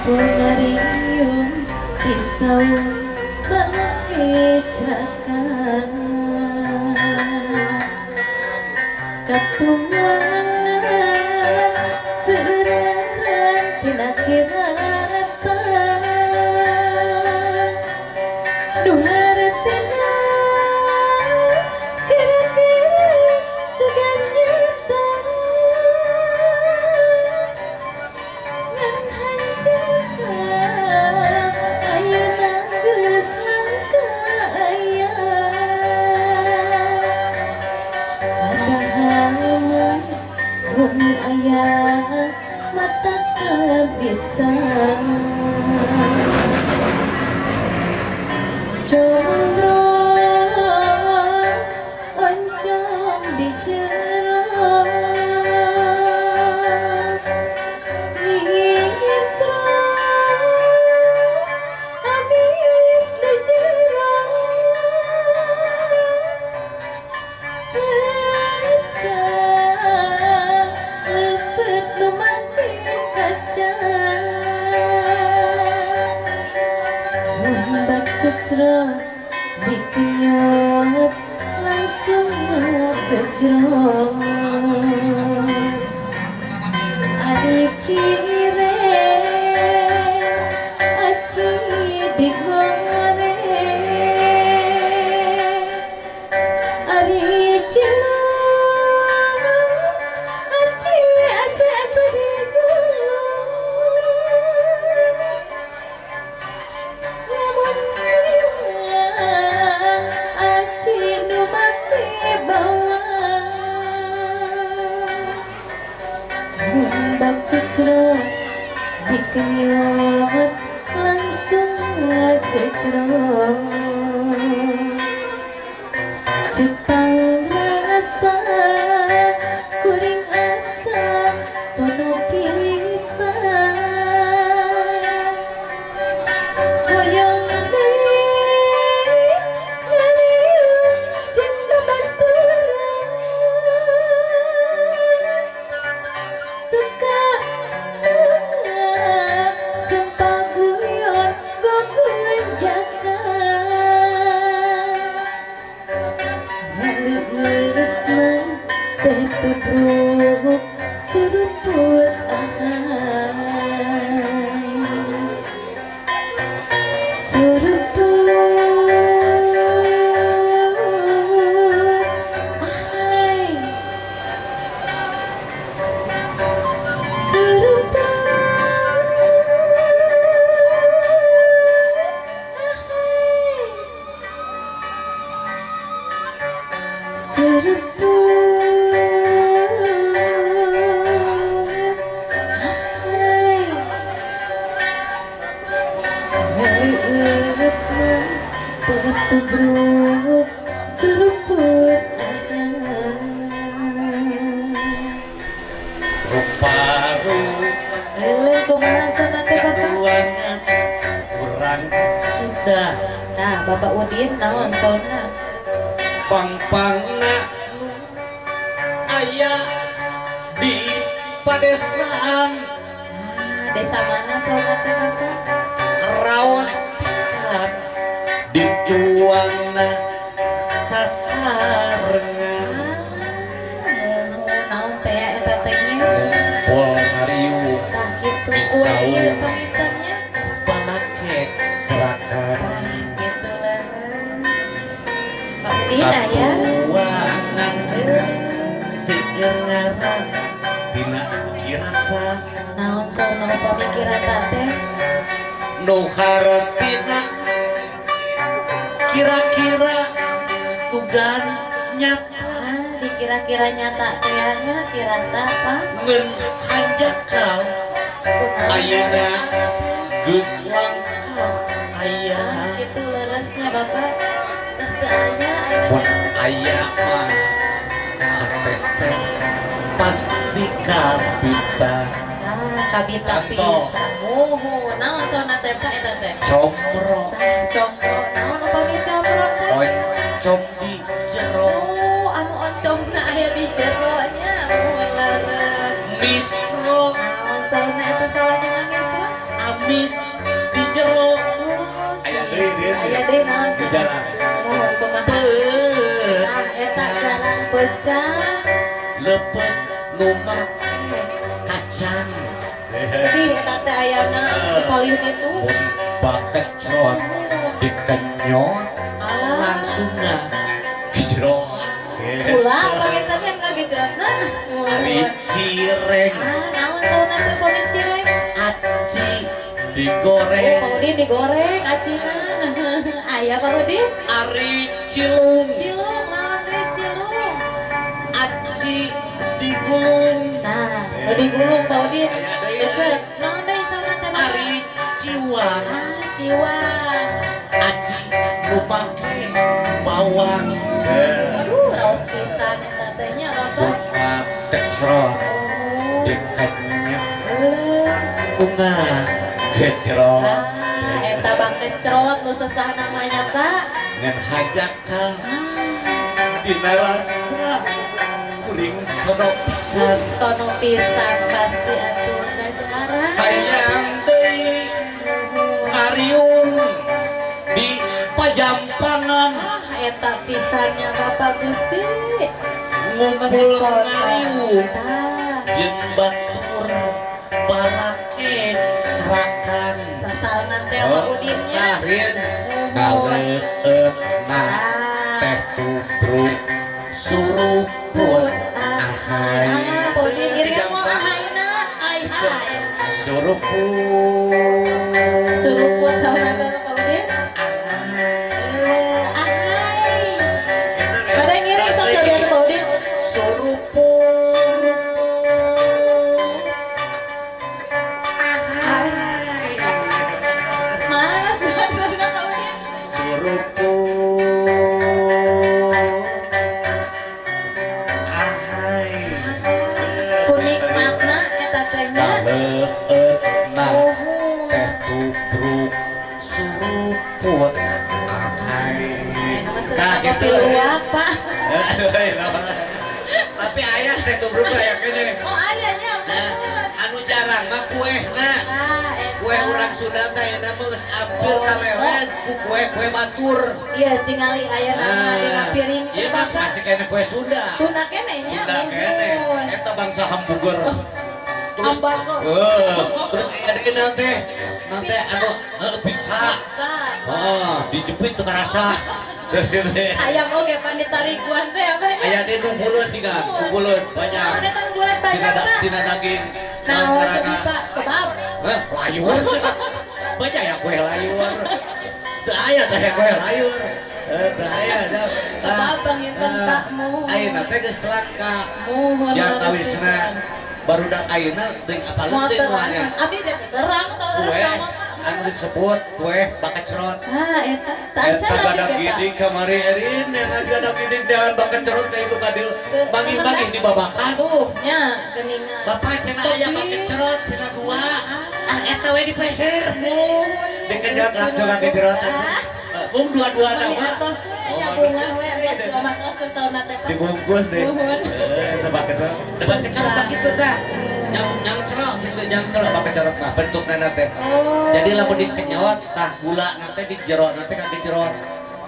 Pengarium pisau bangke cakap ketuanan serangan tina kirata duhar tina kira-kira segan nyata ngan hanjakan ayeuna geus langka aya padahal mah mun aya mata kabitan jomblo oncom di jero ngisro habis di jero kaca lepet nu make kaca mun bak kecrot dikenyot langsung kecrot adik cireng aci digoreng adik cilok aci digulung lamun jiwa aci nu make bawang bak kecrot dikenyot langsung kecrot Jepang rasa kuring asa sono pisan hoyong deui ngaliung jeung babaturan suka sumpah guyon gogoan jakan ngalieureutna teh tubruk suruput ahai suruput ahai Tubruk seruput Rupa-rupa Lele kumaha sana teh Bapak? keduanya kurang sudah Nah, Bapak Udin naon tonna? pang-pangna nu aya di padesaan Desa mana sauna teh Bapak? raos pisan dituangna sasarengan Naon teh ya eta teh nya? ngumpul ngariung Tah kitu. Bisa Ieu we. pamitannya. pake serakan Gitu lah. Pak Udin aya. katuangan seueur ngaran tina kirata Naon sauna pamikiran teh? nu hareutina kira-kira tugan nyata Dikira-kira nyata teh nya kirata apa? ngeun hanjakal Kumaha? ayeuna geus lang aya mah teh pasti kabita kabita Contoh. pisan muhun naon sona teh Pak eta teh comro congko naon upami combro teh oncom di jero oh anu oncomna aya di jero nya muhun leres misro naon sona eta salahnya mah misro amis di jero aya deui aya deui naon di jalan muhun kumaha nah eta jalan pecah lepet nu make kacang jadi eta teh ayana dipalih itu mun bakecrot dikenyot alah langsung gejrot pulang pakai tadi yang lagi jerotna ari cireng naon sona teh pami cireng aci oh digoreng Pak Udin digoreng acina aya Pak Udin ari cilung cilung naon deh cilung aci digulung nah digulung Pak Udin Aya deui. geus naon deh sona teh ari ciwang ciwang aci nu make bawang aduh raos pisan eta teh nya Bapak bakecrot oh dikenyot eueuh bunga gejrot eta bang kecrot nu sesah namanya Kak ngan hajakal dina rasa kuring sono pisan sono pisan pasti atuh da jarang hayang deui ngariung di pajampangan eta pisannya Bapak Gusti ngumpul ngariung tah jeung batur balake serakan sasalna teh Pak Udinnya rin ngaleutna teh tubruk suruput ahai Pak Udin ieu mau ahaina ai hai suruput suruput sama Pak Udin ahai pada ngiring sok biar Pak Udin suruput mana sebenarnya Pak Udin suruput ahai kuning matna eta teh nya ngaleutna oh teh tubruk suruput ahai nah gitu luak Pak tapi ayah teh tubruk kayak gini oh ayahnya nah anu jarang mah kue nah kue orang Sunda teh na geus ampir kalewet ku kue batur iya tingali aya nama dina piring ieu mah masih kena kue Sunda tuna kene nya Sunda kene eta bangsa hamburger terus hamburger terus kadang teh nanti anu pizza oh dijepit teu karasa ayam oge pan ditarikuan teh apa nya aya di nu buleut digan nu buleut banyak ada tang bulan banyak na tina daging nah jadi Pak kebab layur banyak ya kue layur teu aya teh kue layur teu aya da kebab panginten Kak muhun ayeuna teh geus langka muhun ya tawisna barudak ayeuna deung apa leutik moalnya abdi teh terang kue sama anu disebut kue bakecrot eta eta gadak gini kamari erin yang gadak gini jangan bakecrot kayak itu kadeu bagi-bagi di babakan tuh nya geningan bapak cenah aya bakecrot cenah dua eta we dipeser dikenyot langsung ngagejrot bung dua-dua nama dibungkus deh tebak kecerot gitu dah yang cerok gitu yang cerok pakai cerot mah bentuknya nanti jadi lamun dikenyot tah gula nanti dijerot nanti kan dijerot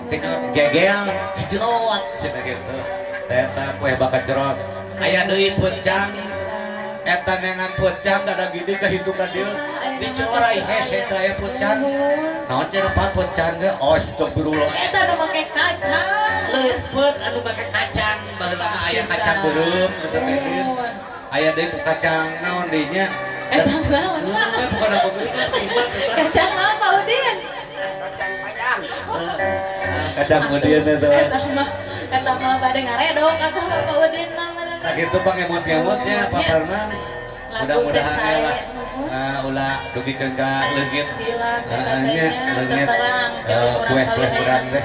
kenyot gegel dijerot cina gitu eta kue bakal cerot aya deui pucang eta nengan pucang kada gini kahitungan dia dicorai hese eta aya pucang naon cenah pan pucang ge astagfirullah eta nu make kacang leupeut anu make kacang baheula mah aya kacang beureum eta teh aya deui kacang naon deui nya eta naon bukan apa kacang naon Pak Udin kacang kemudian itu eta mah bade ngaredok kata Pak Udin mah nah gitu pangemot-emotnya Pak Farman mudah-mudahan ya lah ulah dugikeun ka leugit terang kue kurang teh